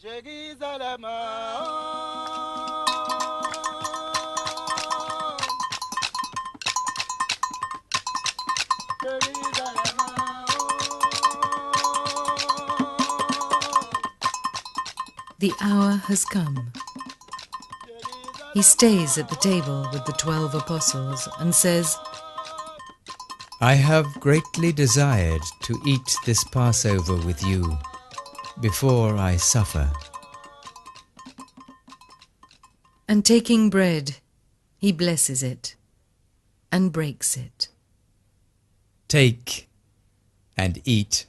Jérusalem, The hour has come. He stays at the table with the 12 apostles and says, I have greatly desired to eat this Passover with you before I suffer. and taking bread, he blesses it and breaks it. Take and eat.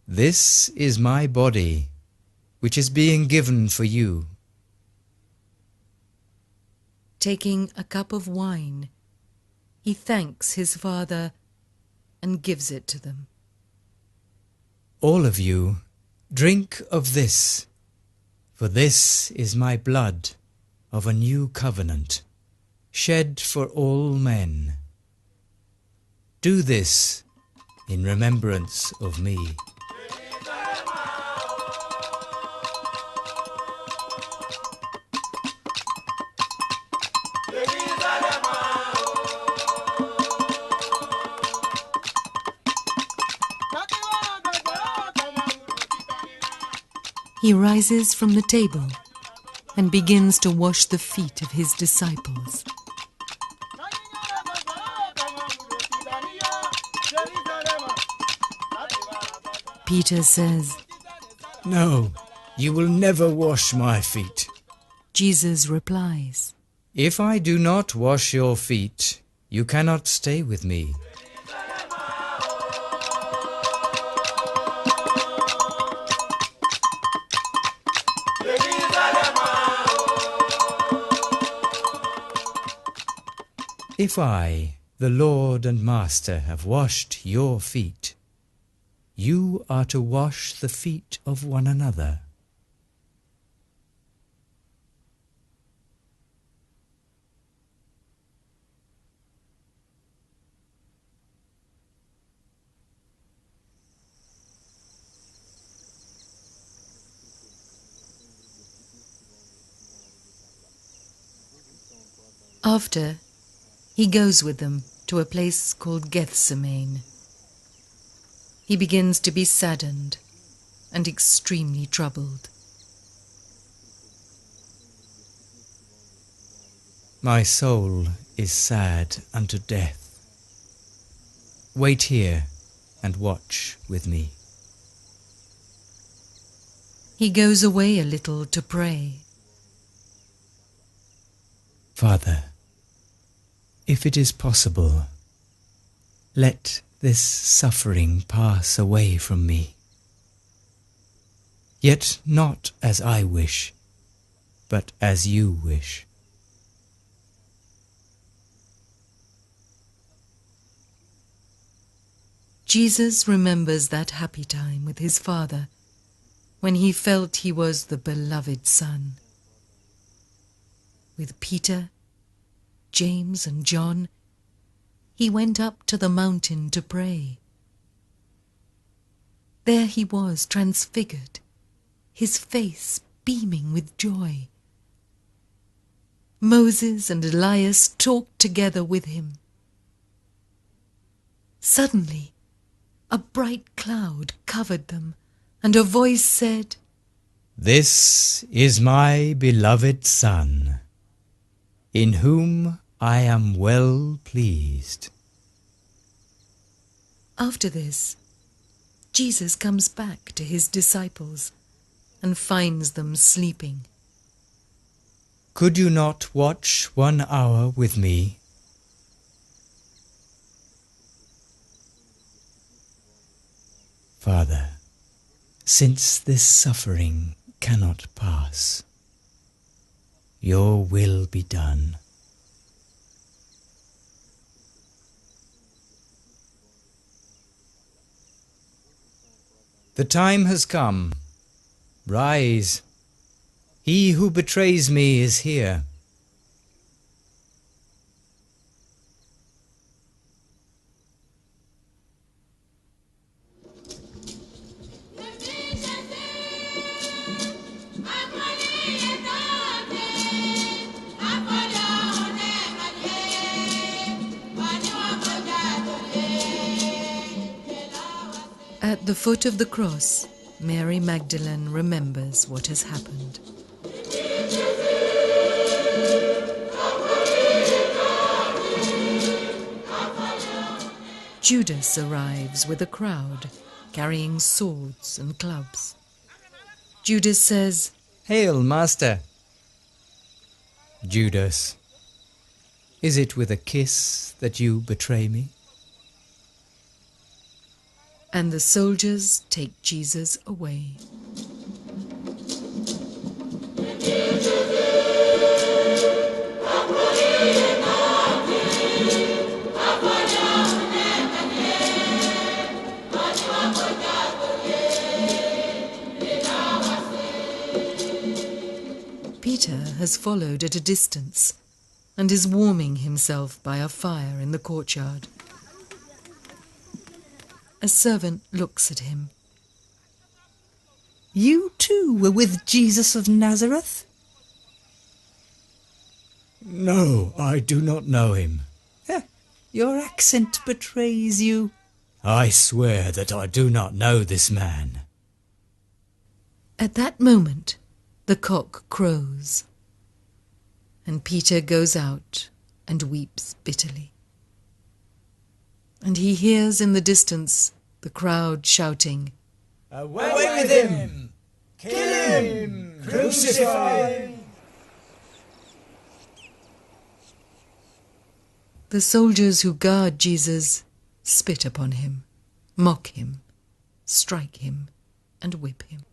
This is my body, which is being given for you. Taking a cup of wine, he thanks his Father and gives it to them. All of you, drink of this, for this is my blood of a new covenant, shed for all men. Do this in remembrance of me. He rises from the table and begins to wash the feet of his disciples. Peter says, No, you will never wash my feet. Jesus replies, If I do not wash your feet, you cannot stay with me. If I, the Lord and Master, have washed your feet, you are to wash the feet of one another. After, he goes with them to a place called Gethsemane. He begins to be saddened and extremely troubled. My soul is sad unto death. Wait here and watch with me. He goes away a little to pray. Father, if it is possible, let this suffering pass away from me. Yet not as I wish, but as you wish. Jesus remembers that happy time with his Father when he felt he was the beloved Son. With Peter, James and John, he went up to the mountain to pray. There he was transfigured, his face beaming with joy. Moses and Elias talked together with him. Suddenly, a bright cloud covered them, and a voice said, This is my beloved Son, in whom I am well pleased. After this, Jesus comes back to his disciples and finds them sleeping. Could you not watch 1 hour with me? Father, since this suffering cannot pass, your will be done. The time has come. Rise. He who betrays me is here. the foot of the cross, Mary Magdalene remembers what has happened. Judas arrives with a crowd, carrying swords and clubs. Judas says, "Hail, Master!" Judas, is it with a kiss that you betray me? and the soldiers take Jesus away. Peter has followed at a distance and is warming himself by a fire in the courtyard. A servant looks at him. "You too were with Jesus of Nazareth?" No, I do not know him. Your accent betrays you. I swear that I do not know this man. At that moment, the cock crows, and Peter goes out and weeps bitterly. And he hears in the distance the crowd shouting, Away with him! Kill him! Crucify him! The soldiers who guard Jesus spit upon him, mock him, strike him, and whip him.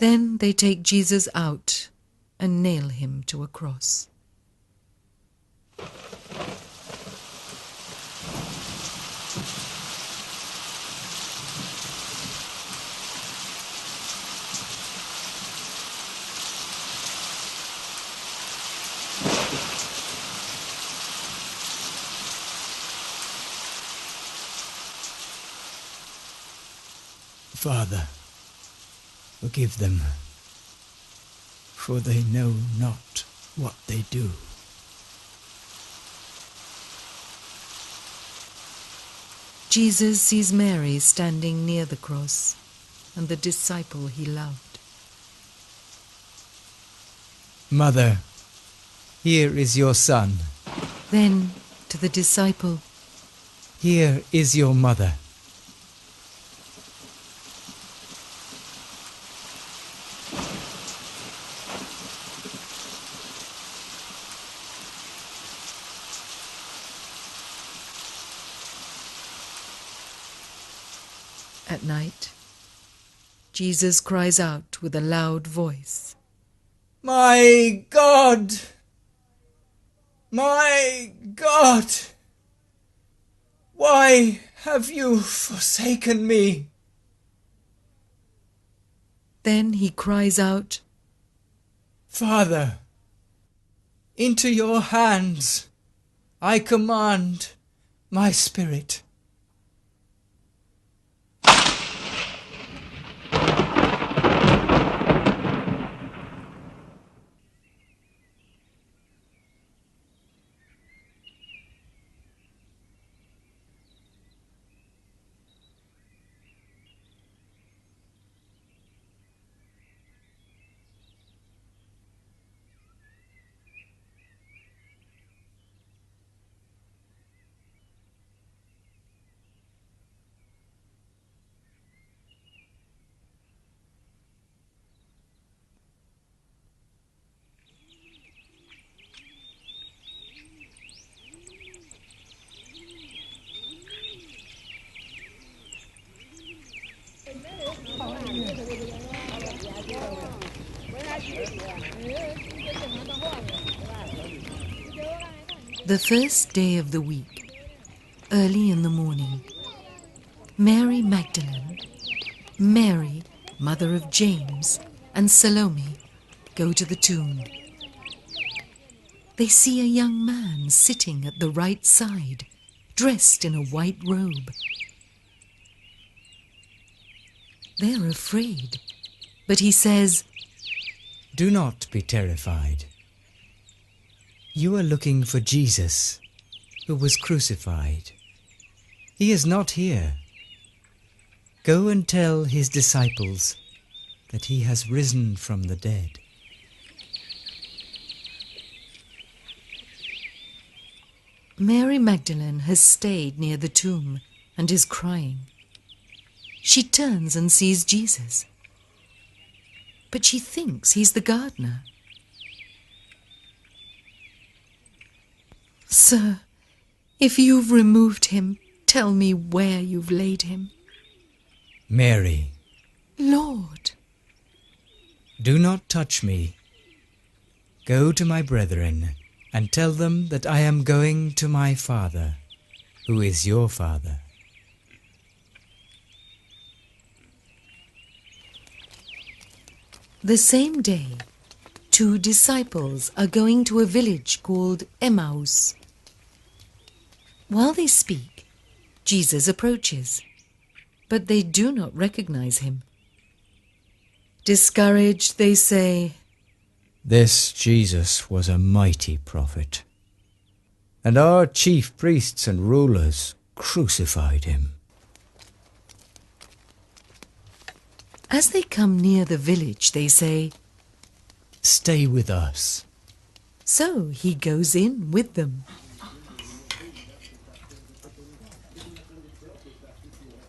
Then they take Jesus out and nail him to a cross. Father, forgive them, for they know not what they do. Jesus sees Mary standing near the cross and the disciple he loved. Mother, here is your son. Then to the disciple, Here is your mother. at night, Jesus cries out with a loud voice, My God! My God! Why have you forsaken me? Then he cries out, Father, into your hands I command my spirit. The first day of the week, early in the morning, Mary Magdalene, Mary, mother of James, and Salome go to the tomb. They see a young man sitting at the right side, dressed in a white robe. They're afraid, but he says, Do not be terrified. You are looking for Jesus, who was crucified. He is not here. Go and tell his disciples that he has risen from the dead. Mary Magdalene has stayed near the tomb and is crying. She turns and sees Jesus, but she thinks he's the gardener. "Sir, if you've removed him, tell me where you've laid him." Mary, "Lord." do not touch me. Go to my brethren and tell them that I am going to my Father, who is your Father. The same day, 2 disciples are going to a village called Emmaus. While they speak, Jesus approaches, but they do not recognize him. Discouraged, they say, This Jesus was a mighty prophet, and our chief priests and rulers crucified him. As they come near the village, they say, Stay with us. So he goes in with them.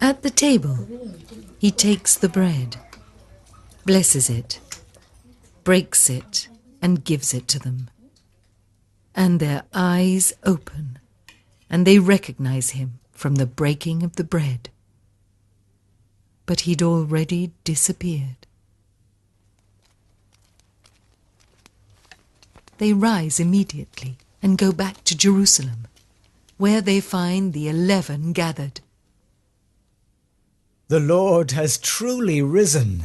At the table, he takes the bread, blesses it, breaks it, and gives it to them. And their eyes open, and they recognize him from the breaking of the bread. But he'd already disappeared. They rise immediately and go back to Jerusalem, where they find the 11 gathered. The Lord has truly risen